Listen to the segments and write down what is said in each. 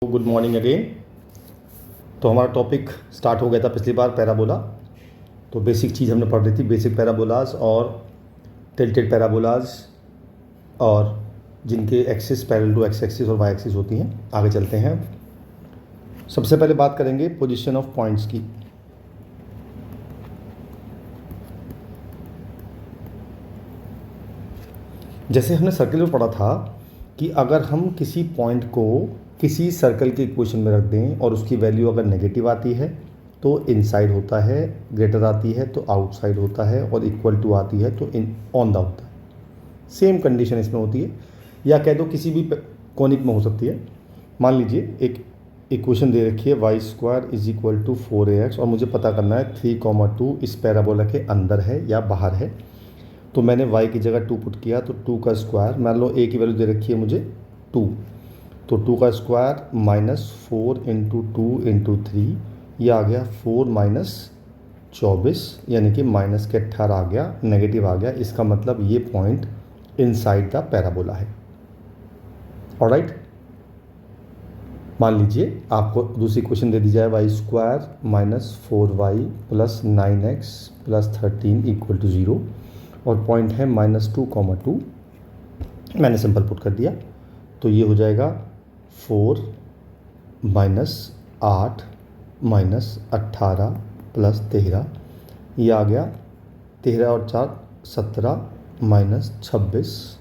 Good morning again. तो हमारा topic start हो गया था पिछली बार पैराबोला। तो बेसिक चीज़ हमने पढ़ रही थी, बेसिक पैराबोलाज और टिल्टेड पैराबोलाज और जिनके axis parallel to x axis और वाई एक्सिस होती हैं। आगे चलते हैं। सबसे पहले बात करेंगे पोजीशन ऑफ पॉइंट्स की। जैसे हमने सर्कल में पढ़ा था कि अगर हम किसी पॉइंट को किसी सर्कल के इक्वेशन में रख दें और उसकी वैल्यू अगर नेगेटिव आती है तो इनसाइड होता है, ग्रेटर आती है तो आउटसाइड होता है और इक्वल टू आती है तो ऑन द होता है। सेम कंडीशन इसमें होती है, या कह दो किसी भी कॉनिक में हो सकती है। मान लीजिए एक इक्वेशन दे रखी है y square is equal to 4ax और मुझे पता करना है 3,2 इस पैराबोला के अंदर है या बाहर है। तो मैंने y की जगह 2 पुट किया तो 2 का स्क्वायर, मान लो a की वैल्यू दे रखी है मुझे 2, तो 2 का स्क्वायर -4 इंटू 2 इंटू 3, ये आ गया 4 - 24 यानी कि माइनस के 18 आ गया, नेगेटिव आ गया। इसका मतलब ये पॉइंट इनसाइड द पैराबोला है। ऑलराइट, मान लीजिए आपको दूसरी क्वेश्चन दे दी जाए y square -4y plus 9x plus 13 equal to 0 और पॉइंट है -2,2। मैंने सिंपल पुट कर दिया तो ये हो जाएगा 4 - 8 - 18 प्लस 13, ये आ गया 13 और 4 17 -26,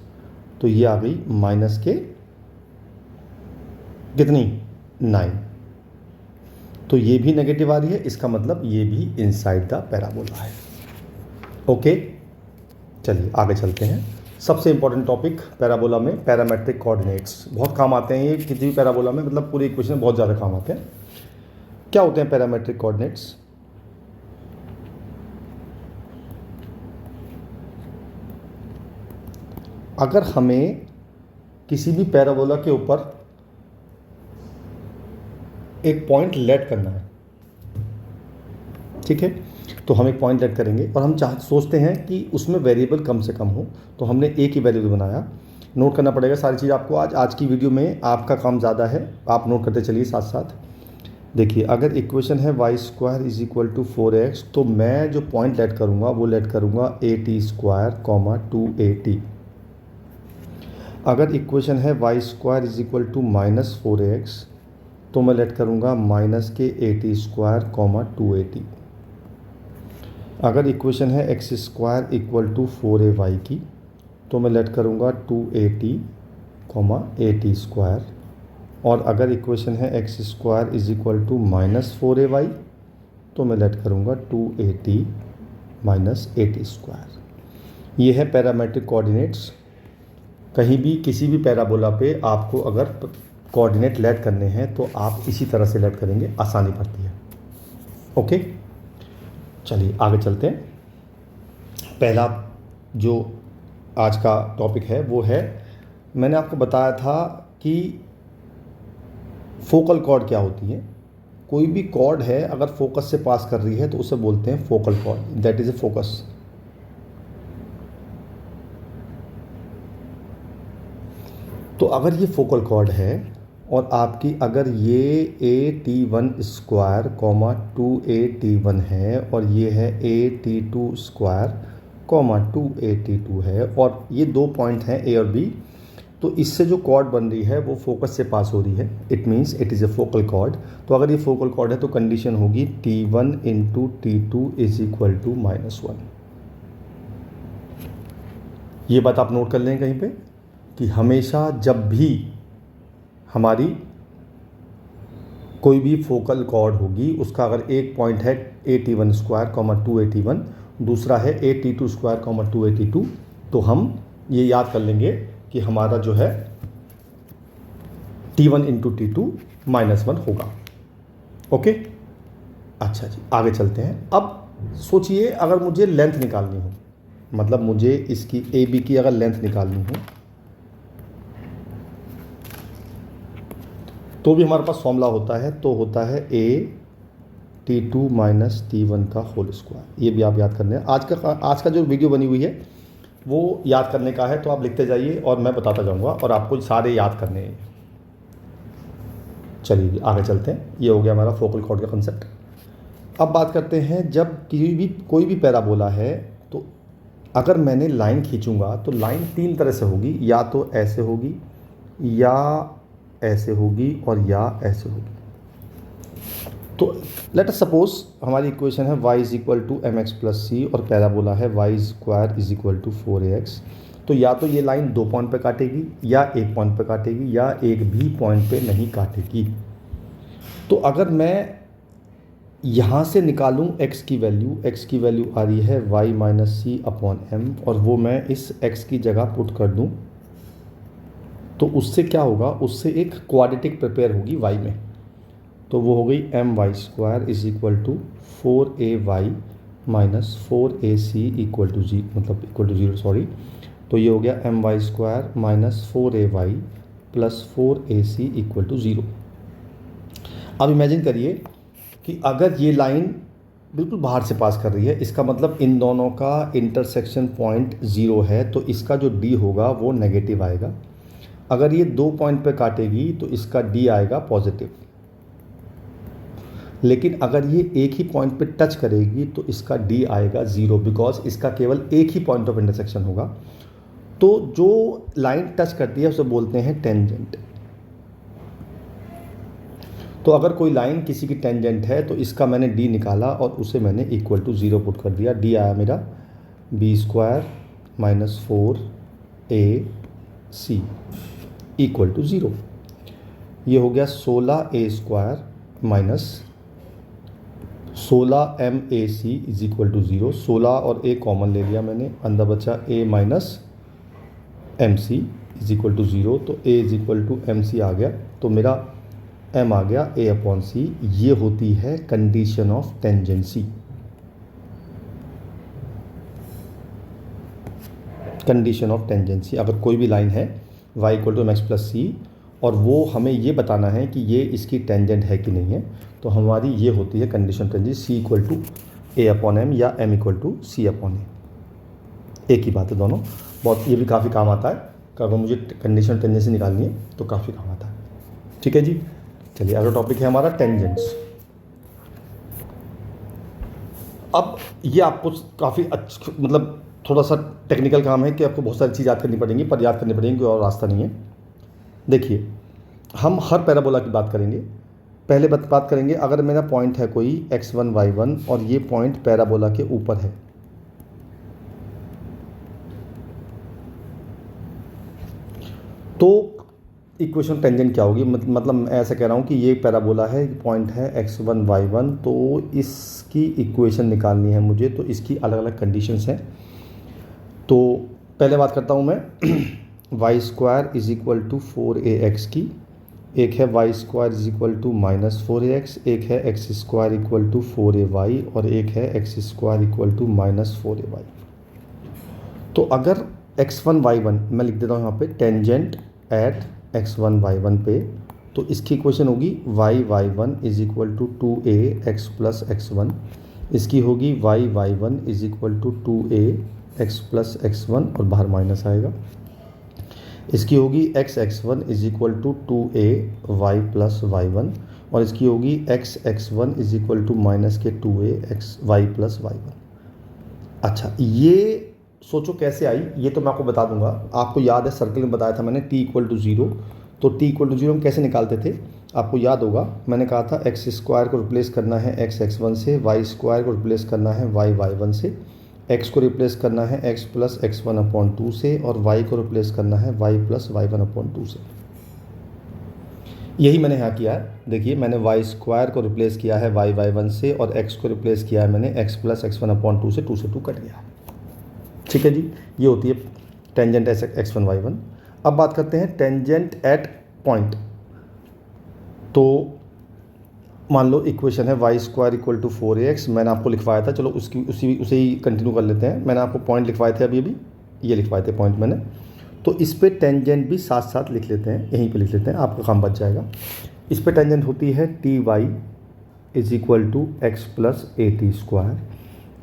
तो ये आ गई माइनस के कितनी 9। तो ये भी नेगेटिव आ रही है, इसका मतलब ये भी इनसाइड द पैराबोला है। ओके, चलिए आगे चलते हैं। सबसे इंपॉर्टेंट टॉपिक पैराबोला में पैरामेट्रिक कोऑर्डिनेट्स, बहुत काम आते हैं ये किसी भी पैराबोला में, मतलब पूरी इक्वेशन में बहुत ज़्यादा काम आते हैं। क्या होते हैं पैरामेट्रिक कोऑर्डिनेट्स? अगर हमें किसी भी पैराबोला के ऊपर एक पॉइंट लेट करना है, ठीक है, तो हम एक पॉइंट लेट करेंगे और हम सोचते हैं कि उसमें वेरिएबल कम से कम हो, तो हमने ए की वैल्यू बनाया। नोट करना पड़ेगा सारी चीज़ आपको, आज की वीडियो में आपका काम ज़्यादा है, आप नोट करते चलिए साथ साथ। देखिए, अगर इक्वेशन है y square is equal to 4x, तो मैं जो पॉइंट लेट करूँगा वो लेट करूँगा at² 2at। अगर इक्वेशन है y square is equal to -4x, तो मैं लेट करूँगा -at² 2at। अगर इक्वेशन है x² इक्वल टू 4ay की, तो मैं लेट करूँगा 2at, at²। और अगर इक्वेशन है x² is equal to -4ay, तो मैं लेट करूँगा 2at at²। ये है पैरामेट्रिक कोऑर्डिनेट्स। कहीं भी किसी भी पैराबोला पे आपको अगर कोऑर्डिनेट लेट करने हैं तो आप इसी तरह से लेट करेंगे, आसानी पड़ती है। ओके, चलिए आगे चलते हैं। पहला जो आज का टॉपिक है वो है, मैंने आपको बताया था कि फोकल कॉर्ड क्या होती है। कोई भी कॉर्ड है अगर फोकस से पास कर रही है तो उसे बोलते हैं focal cord, that is a focus. तो अगर ये फोकल कॉर्ड है और आपकी अगर ये at1² 2at1 है और ये है at2² 2at2 है और ये दो पॉइंट हैं a और b, तो इससे जो कॉर्ड बन रही है वो फोकस से पास हो रही है। It means it is a focal cord. तो अगर ये फोकल कॉर्ड है तो कंडीशन होगी t1 into t2 is equal to -1। ये बात आप नोट कर लें कहीं पे कि हमेशा जब भी हमारी कोई भी फोकल कॉर्ड होगी, उसका अगर एक पॉइंट है at1² 2at1, दूसरा है at2² 2at2, तो हम ये याद कर लेंगे कि हमारा जो है t1 इंटू t2 -1 होगा। ओके, अच्छा जी आगे चलते हैं। अब सोचिए अगर मुझे लेंथ निकालनी हो, मतलब मुझे इसकी AB की अगर लेंथ निकालनी हो, तो भी हमारे पास फॉर्मूला होता है, तो होता है at2 - t1 का होल स्क्वायर। ये भी आप याद करने हैं। आज का जो वीडियो बनी हुई है वो याद करने का है, तो आप लिखते जाइए और मैं बताता जाऊंगा और आपको सारे याद करने हैं। चलिए आगे चलते हैं। ये हो गया हमारा फोकल कॉर्ड का कंसेप्ट। अब बात करते हैं, जब कोई भी पैराबोला है तो अगर मैंने लाइन खींचूंगा तो लाइन तीन तरह से होगी, या तो ऐसे होगी, या ऐसे होगी, और या ऐसे होगी। तो लेट अस सपोज हमारी इक्वेशन है y is equal to m x plus c और पैराबोला है y square is equal to 4ax। तो या तो ये लाइन दो पॉइंट पे काटेगी, या एक पॉइंट पे काटेगी, या एक भी पॉइंट पे नहीं काटेगी। तो अगर मैं यहाँ से निकालूँ x की वैल्यू आ रही है y माइनस सी अपॉन एम, और वो मैं इस x की जगह पुट कर दूँ, तो उससे क्या होगा, उससे एक क्वाड्रेटिक प्रिपेयर होगी y में। तो वो हो गई m y square is equal to 4ay minus 4ac equal to zero sorry. तो ये हो गया m y square minus 4ay plus 4ac equal to zero. अब इमेजिन करिए कि अगर ये लाइन बिल्कुल बाहर से पास कर रही है, इसका मतलब इन दोनों का इंटरसेक्शन पॉइंट ज़ीरो है, तो इसका जो d होगा वो नेगेटिव आएगा। अगर ये दो पॉइंट पे काटेगी तो इसका d आएगा पॉजिटिव। लेकिन अगर ये एक ही पॉइंट पे टच करेगी तो इसका d आएगा ज़ीरो, बिकॉज इसका केवल एक ही पॉइंट ऑफ इंटरसेक्शन होगा। तो जो लाइन टच करती है उसे बोलते हैं टेंजेंट। तो अगर कोई लाइन किसी की टेंजेंट है तो इसका मैंने d निकाला और उसे मैंने इक्वल टू ज़ीरो पुट कर दिया। d आया मेरा b square minus 4ac equal to zero. ये हो गया 16a square minus 16mac is equal to zero. 16 और a कॉमन ले लिया मैंने, अंदर बचा a minus mc is equal to zero. तो a is equal to mc आ गया, तो मेरा m आ गया a अपॉन c। ये होती है condition of tangency. Condition of tangency, अगर कोई भी लाइन है y equal to m x plus c और वो हमें ये बताना है कि ये इसकी टेंजेंट है कि नहीं है, तो हमारी ये होती है condition tangency c equal to a upon m या m equal to c upon a. एक ही बात है दोनों। बहुत ये भी काफ़ी काम आता है, अगर मुझे कंडीशन टेंजेंसी निकालनी है तो काफ़ी काम आता है। ठीक है जी, चलिए अगला टॉपिक है हमारा टेंजेंट्स। अब ये आपको काफ़ी अच्छा मतलब थोड़ा सा टेक्निकल काम है कि आपको बहुत सारी चीज़ याद करनी पड़ेंगी, पर याद करनी पड़ेंगी, और रास्ता नहीं है। देखिए, हम हर पैराबोला की बात करेंगे। पहले बात करेंगे, अगर मेरा पॉइंट है कोई x1 y1 और ये पॉइंट पैराबोला के ऊपर है, तो इक्वेशन टेंजेंट क्या होगी। मतलब मैं ऐसा कह रहा हूँ कि ये पैराबोला है, पॉइंट है x1 y1, तो इसकी इक्वेशन निकालनी है मुझे। तो इसकी अलग अलग कंडीशंस हैं। तो पहले बात करता हूँ मैं y square is equal to 4ax की, एक है y square is equal to minus 4ax, एक है x square equal to 4ay और एक है x square equal to minus 4ay। तो अगर x1 y1 मैं लिख देता हूँ यहाँ पे टेंजेंट एट x1 y1 पे, तो इसकी इक्वेशन होगी y1 is equal to 2ax plus x1। इसकी होगी y1 is equal to 2ax plus x1 और बाहर माइनस आएगा। इसकी होगी x1 is equal to 2ay plus y1 और इसकी होगी x1 is equal to minus के 2ay प्लस y1। अच्छा, ये सोचो कैसे आई, ये तो मैं आपको बता दूंगा। आपको याद है सर्कल में बताया था मैंने t इक्वल टू ज़ीरो। तो t इक्वल टू ज़ीरो हम कैसे निकालते थे, आपको याद होगा। मैंने कहा था एक्स स्क्वायर को रिप्लेस करना है x1 से, वाई स्क्वायर को रिप्लेस करना है y1 से, x को रिप्लेस करना है x प्लस x1 अपॉन 2 से, और y को रिप्लेस करना है y प्लस y1 अपॉन 2 से। यही मैंने यहाँ किया है। देखिए, मैंने y स्क्वायर को रिप्लेस किया है y1 से और x को रिप्लेस किया है मैंने x प्लस x1 अपॉन 2 से 2 कट गया। ठीक है जी, ये होती है टेंजेंट x1 y1। अब बात करते हैं टेंजेंट एट पॉइंट। तो मान लो इक्वेशन है y square equal to 4ax, मैंने आपको लिखवाया था। चलो उसे ही कंटिन्यू कर लेते हैं। मैंने आपको पॉइंट लिखवाए थे अभी ये लिखवाए थे पॉइंट मैंने। तो इस पे टेंजेंट भी साथ साथ लिख लेते हैं, यहीं पे लिख लेते हैं, आपका काम बच जाएगा। इस पे टेंजेंट होती है ty is equal to x plus at square.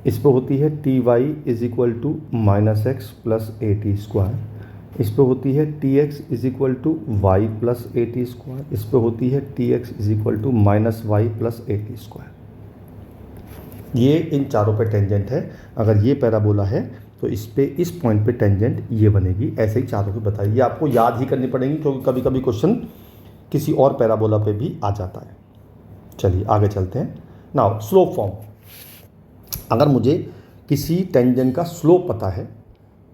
इस पे होती है ty is equal to minus x plus at square. इस पे होती है t x is equal to y plus a t square, इस पे होती है t x is equal to minus y plus a t square. ये इन चारों पे टेंजेंट है। अगर ये पैराबोला है तो इस पे इस पॉइंट पे टेंजेंट ये बनेगी। ऐसे ही चारों की बताइए, ये आपको याद ही करनी पड़ेंगी क्योंकि कभी कभी क्वेश्चन किसी और पैराबोला पे भी आ जाता है। चलिए आगे चलते हैं। नाउ स्लोप फॉर्म, अगर मुझे किसी टेंजेंट का स्लोप पता है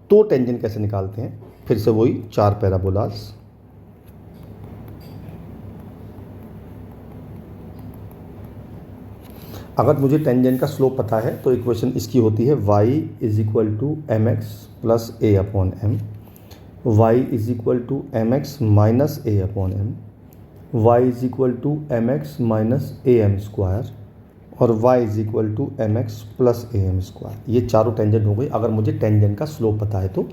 तो टेंजेंट कैसे निकालते हैं, फिर से वही चार पैराबोलास। अगर मुझे टेंजेंट का स्लोप पता है तो इक्वेशन इसकी होती है y is equal to m x plus a upon m, y is equal to m x minus a upon m, y is equal to m x minus a m square और y is equal to m x plus a m square. ये चारों tangent हो गई अगर मुझे tangent का slope पता है तो।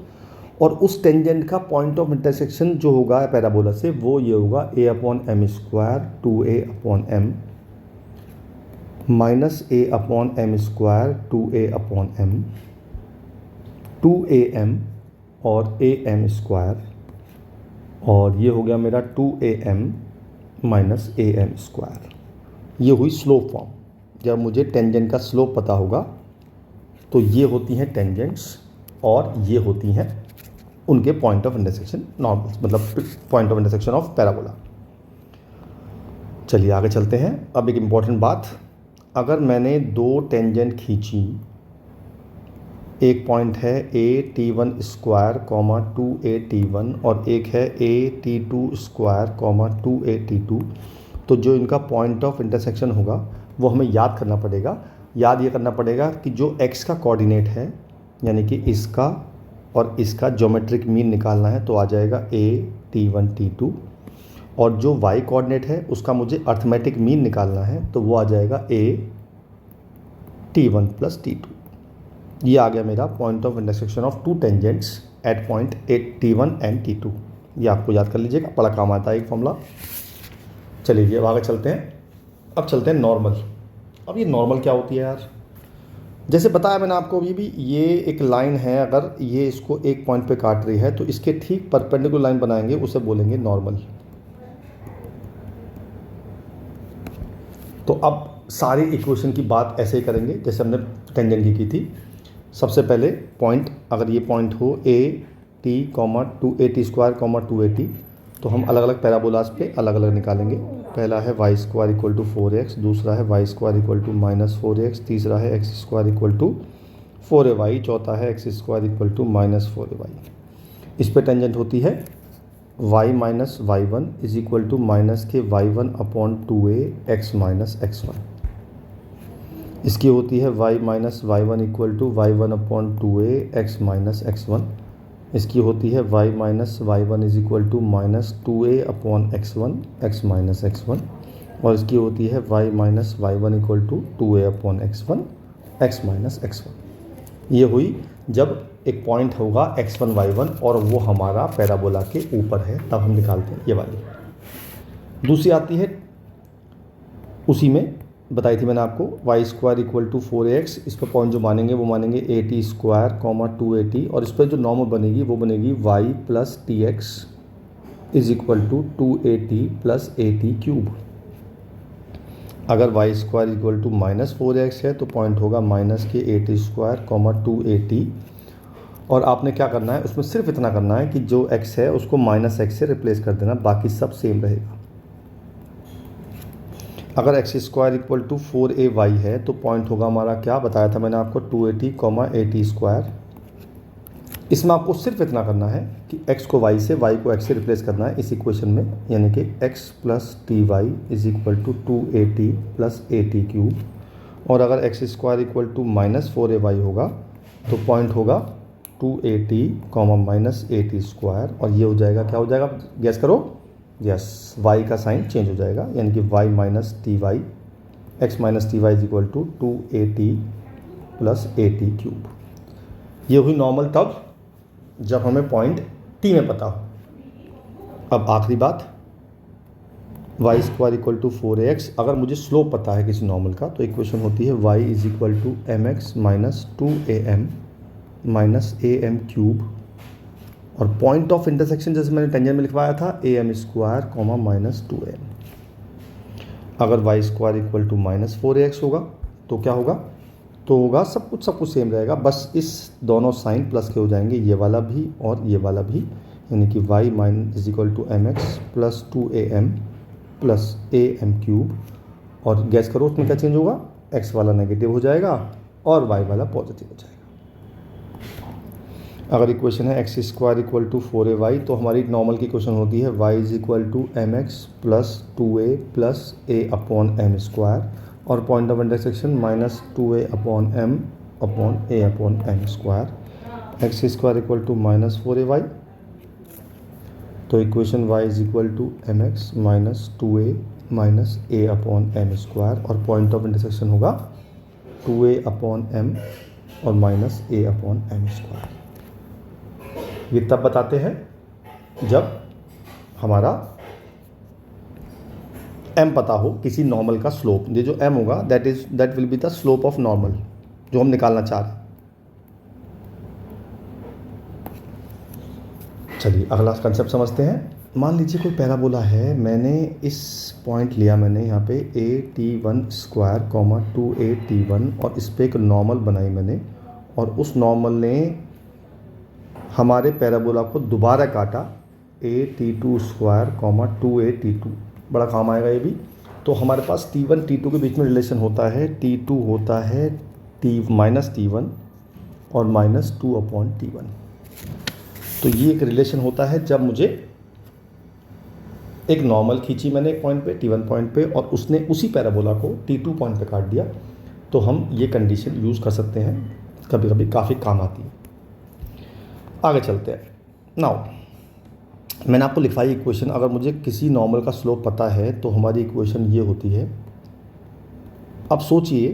और उस टेंजेंट का पॉइंट ऑफ इंटरसेक्शन जो होगा पैराबोला से वो ये होगा a upon m square two a upon m minus a upon m square two a upon m, two a m और ए एम स्क्वायर, और ये हो गया मेरा two a m minus a m square. ये हुई स्लोप फॉर्म। जब मुझे टेंजेंट का स्लोप पता होगा तो ये होती हैं टेंजेंट्स और ये होती हैं उनके पॉइंट ऑफ इंटरसेक्शन नॉर्मल, मतलब point of intersection of parabola. चलिए आगे चलते हैं। अब एक इम्पॉर्टेंट बात, अगर मैंने दो टेंजेंट खींची, एक पॉइंट है a t one square comma two a t one और एक है a t two square comma two a t two, तो जो इनका पॉइंट ऑफ इंटरसेक्शन होगा वो हमें याद करना पड़ेगा। याद ये करना पड़ेगा कि जो x का कोऑर्डिनेट है यानी कि इसका और इसका ज्योमेट्रिक मीन निकालना है तो आ जाएगा a t one t two, और जो y कोऑर्डिनेट है उसका मुझे अर्थमेटिक मीन निकालना है तो वो आ जाएगा a t one plus t two. ये आ गया मेरा point of intersection of two tangents at point a t one and t two. ये आपको याद कर लीजिएगा, बड़ा काम आता है एक फॉर्मूला। चलिए अब आगे चलते हैं। अब चलते हैं नॉर्मल। अब ये नॉर्मल क्या होती है यार, जैसे बताया मैंने आपको अभी भी, ये एक लाइन है, अगर ये इसको एक पॉइंट पे काट रही है तो इसके ठीक परपेंडिकुलर लाइन बनाएंगे, उसे बोलेंगे नॉर्मल। तो अब सारी इक्वेशन की बात ऐसे ही करेंगे जैसे हमने टेंजेंट की थी। सबसे पहले पॉइंट, अगर ये पॉइंट हो A T comma two a t square comma two a T, तो हम अलग अलग पैराबोलास पे अलग अलग निकालेंगे। पहला है y square equal to 4x, दूसरा है y square equal to minus 4x, तीसरा है x square equal to 4ay, चौथा है x square equal to minus 4ay। इस पे टेंजेंट होती है y minus y one is equal to minus के y one upon two a x minus x one. इसकी होती है y minus y one equal to y one upon two a x minus x one. इसकी होती है y minus y one is equal to minus two a upon x one x minus x one, और इसकी होती है y minus y one equal to two a upon x one x minus x one. ये हुई जब एक point होगा x1 y1 और वो हमारा पैराबोला के ऊपर है, तब हम निकालते हैं ये वाली। दूसरी आती है, उसी में बताई थी मैंने आपको, Y square equal to 4x। इस पर पॉइंट जो मानेंगे वो मानेंगे a t square comma two a t, और इस पर जो नॉर्मल बनेगी वो बनेगी y plus t x is equal to two a t plus a t cube. अगर y square equal to minus 4x है तो पॉइंट होगा माइनस के a t square comma two a t, और आपने क्या करना है उसमें सिर्फ इतना करना है कि जो x है उसको माइनस एक्स से रिप्लेस कर देना, बाकी सब सेम रहेगा। अगर x square equal to 4ay है तो पॉइंट होगा हमारा, क्या बताया था मैंने आपको, 2at कॉमा ए टी स्क्वायर। इसमें आपको सिर्फ इतना करना है कि x को y से, y को x से रिप्लेस करना है इस इक्वेशन में, यानी कि x plus t y is equal to 2at plus a t cube. और अगर x square equal to minus 4ay होगा तो पॉइंट होगा 2at comma minus a t square, और ये हो जाएगा, क्या हो जाएगा गैस करो, यस y का साइन चेंज हो जाएगा, यानी कि y minus t y, x minus t y is equal to 2at plus a t cube. ये हुई नॉर्मल तब जब हमें पॉइंट t में पता हो। अब आखिरी बात, Y square equal to 4ax। अगर मुझे स्लोप पता है किसी नॉर्मल का तो इक्वेशन होती है y is equal to m x minus 2am minus a m cube और पॉइंट ऑफ इंटरसेक्शन जैसे मैंने टेंजेंट में लिखवाया था am² कॉमा -2am। अगर y² इक्वल टू -4ax होगा तो क्या होगा, तो होगा सब कुछ सेम रहेगा, बस इस दोनों साइन प्लस के हो जाएंगे, ये वाला भी और ये वाला भी, यानी कि y is equal to mx plus 2am plus am³। और गैस करो उसमें क्या चेंज होगा, x वाला नेगेटिव हो जाएगा और y वाला पॉजिटिव हो जाएगा। अगर इक्वेशन है x² इक्वल टू 4ay तो हमारी नॉर्मल की इक्वेशन होती है y is equal to mx plus 2a plus a/m², और point of intersection -2a/m upon a/m²। x² equal to -4ay, तो इक्वेशन y is equal to mx minus 2a minus a/m², और point of intersection होगा 2a/m और minus a/m²। ये तब बताते हैं जब हमारा m पता हो किसी नॉर्मल का स्लोप। ये जो m होगा that will be the slope of normal जो हम निकालना चाह रहे हैं। चलिए अगला कंसेप्ट समझते हैं। मान लीजिए कोई पैराबोला है, मैंने इस पॉइंट लिया, मैंने यहाँ पे at1² कॉमा 2at1 और इस पर एक नॉर्मल बनाई मैंने, और उस नॉर्मल ने हमारे पैराबोला को दोबारा काटा at2² कॉमा 2at2। बड़ा काम आएगा ये भी। तो हमारे पास t1 t2 के बीच में रिलेशन होता है, t2 होता है -t1 और -2/t1। तो ये एक रिलेशन होता है जब मुझे एक नॉर्मल खींची मैंने एक पॉइंट पे t1 पॉइंट पे और उसने उसी पैराबोला को t2 पॉइंट पे काट दिया, तो हम ये कंडीशन यूज़ कर सकते हैं, कभी कभी काफ़ी काम आती है। आगे चलते हैं। नाउ मैंने आपको लिखवाई इक्वेशन, अगर मुझे किसी नॉर्मल का स्लोप पता है तो हमारी इक्वेशन ये होती है। अब सोचिए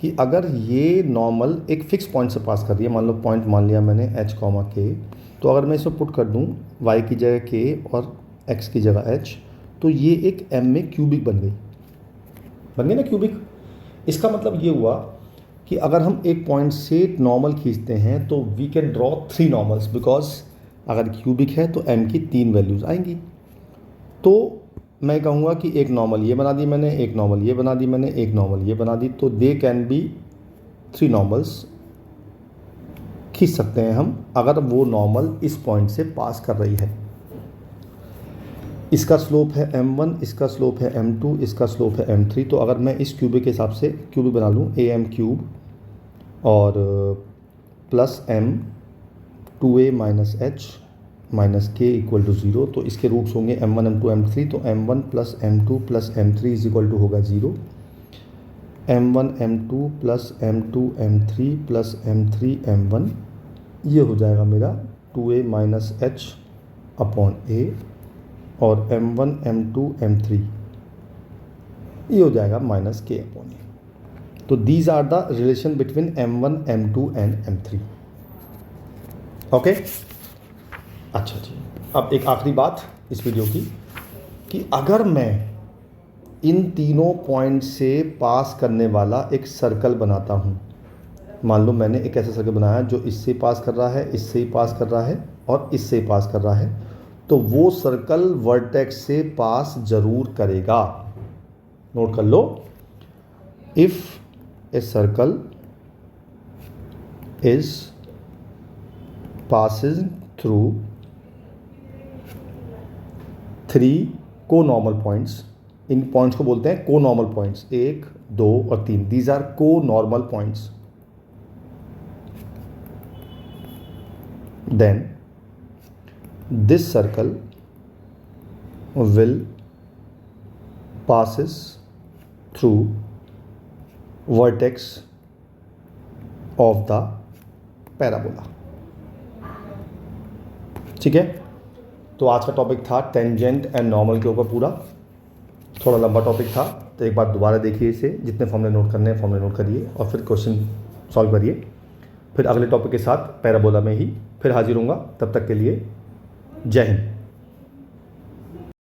कि अगर ये नॉर्मल एक फिक्स पॉइंट से पास कर रही है, मान लो पॉइंट मान लिया मैंने h, k, तो अगर मैं इसमें पुट कर दूं y की जगह k और x की जगह h, तो ये एक m में क्यूबिक बन गई ना क्यूबिक। इसका मतलब ये हुआ कि अगर हम एक पॉइंट से नॉर्मल खींचते हैं तो we can draw 3 normals, because अगर क्यूबिक है तो m की 3 वैल्यूज़ आएंगी। तो मैं कहूँगा कि एक नॉर्मल ये बना दी मैंने, एक नॉर्मल ये बना दी मैंने, एक नॉर्मल ये बना दी, तो दे कैन बी 3 नॉर्मल्स खींच सकते हैं हम, अगर वो नॉर्मल इस पॉइंट से पास कर रही है। इसका स्लोप है m1, इसका स्लोप है m2, इसका स्लोप है m3। तो अगर मैं इस क्यूबिक के हिसाब से क्यूबिक बना लूँ am³ और plus m 2a minus h minus k equal to 0, तो इसके रूट्स होंगे m1 m2 m3। तो m1 plus m2 plus m3 is equal to होगा 0। m1 m2 plus m2 m3 plus m3 m1, ये हो जाएगा मेरा 2a minus h upon a, और m1 m2 m3 ये हो जाएगा माइनस k अपॉन a। तो these are the relation between m1 m2 and m3। Okay, अच्छा जी। अब एक आखिरी बात इस वीडियो की, कि अगर मैं इन तीनों पॉइंट से पास करने वाला एक सर्कल बनाता हूँ, मान लो मैंने एक ऐसा सर्कल बनाया जो इससे पास कर रहा है, इससे ही पास कर रहा है और इससे ही पास कर रहा है, तो वो सर्कल वर्टेक्स से पास जरूर करेगा। नोट कर लो, if a circle is passing through 3 को नॉर्मल पॉइंट्स, इन पॉइंट्स को बोलते हैं को नॉर्मल पॉइंट्स, 1 2 और 3, दीज आर को normal points, then this circle will passes through vertex of the parabola। ठीक है, तो आज का टॉपिक था टेंजेंट एंड नॉर्मल के ऊपर पूरा, थोड़ा लंबा टॉपिक था, तो एक बार दोबारा देखिए इसे, जितने फॉर्मूले नोट करने हैं फॉर्मूले नोट करिए और फिर क्वेश्चन सॉल्व करिए। फिर अगले टॉपिक के साथ पैराबोला में ही फिर हाजिर होऊंगा, तब तक के लिए जय हिंद।